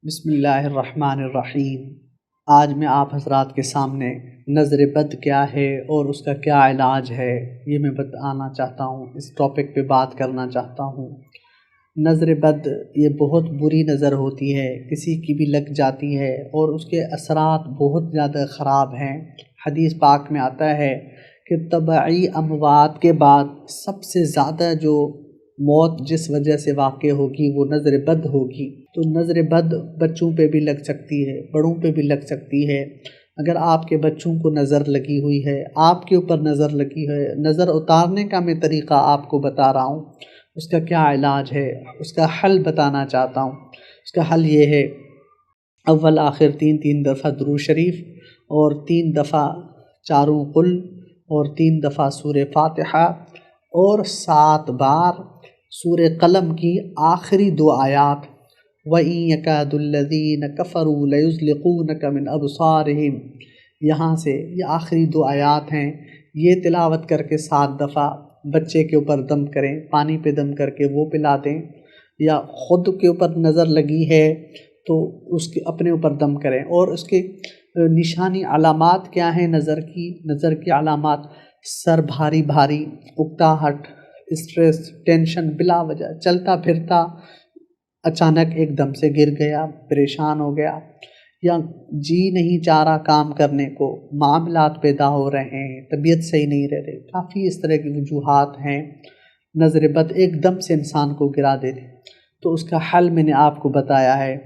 بسم اللہ الرحمن الرحیم۔ آج میں آپ حضرات کے سامنے نظر بد کیا ہے اور اس کا کیا علاج ہے یہ میں بتانا چاہتا ہوں، اس ٹاپک پہ بات کرنا چاہتا ہوں۔ نظر بد یہ بہت بری نظر ہوتی ہے، کسی کی بھی لگ جاتی ہے اور اس کے اثرات بہت زیادہ خراب ہیں۔ حدیث پاک میں آتا ہے کہ طبعی اموات کے بعد سب سے زیادہ جو موت جس وجہ سے واقع ہوگی وہ نظر بد ہوگی۔ تو نظر بد بچوں پہ بھی لگ سکتی ہے، بڑوں پہ بھی لگ سکتی ہے۔ اگر آپ کے بچوں کو نظر لگی ہوئی ہے، آپ کے اوپر نظر لگی ہے، نظر اتارنے کا میں طریقہ آپ کو بتا رہا ہوں، اس کا کیا علاج ہے، اس کا حل بتانا چاہتا ہوں۔ اس کا حل یہ ہے، اول آخر تین دفعہ درود شریف اور 3 دفعہ چاروں قل اور 3 دفعہ سورہ فاتحہ اور 7 بار سورہ قلم کی آخری 2 آیات وَإِن يَكَادُ الَّذِينَ كَفَرُوا لَيُزْلِقُونَكَ مِنْ أَبْصَارِهِمْ، یہاں سے یہ آخری 2 آیات ہیں، یہ تلاوت کر کے 7 دفعہ بچے کے اوپر دم کریں، پانی پہ دم کر کے وہ پلا دیں، یا خود کے اوپر نظر لگی ہے تو اس کے اپنے اوپر دم کریں۔ اور اس کے نشانی علامات کیا ہیں نظر کی علامات؟ سر بھاری بھاری، اکتاہٹ، اسٹریس، ٹینشن بلا وجہ، چلتا پھرتا اچانک ایک دم سے گر گیا، پریشان ہو گیا، یا جی نہیں چاہ رہا کام کرنے کو، معاملات پیدا ہو رہے ہیں، طبیعت صحیح نہیں رہ رہی، کافی اس طرح کی وجوہات ہیں۔ نظر بد ایک دم سے انسان کو گرا دیتی، تو اس کا حل میں نے آپ کو بتایا ہے۔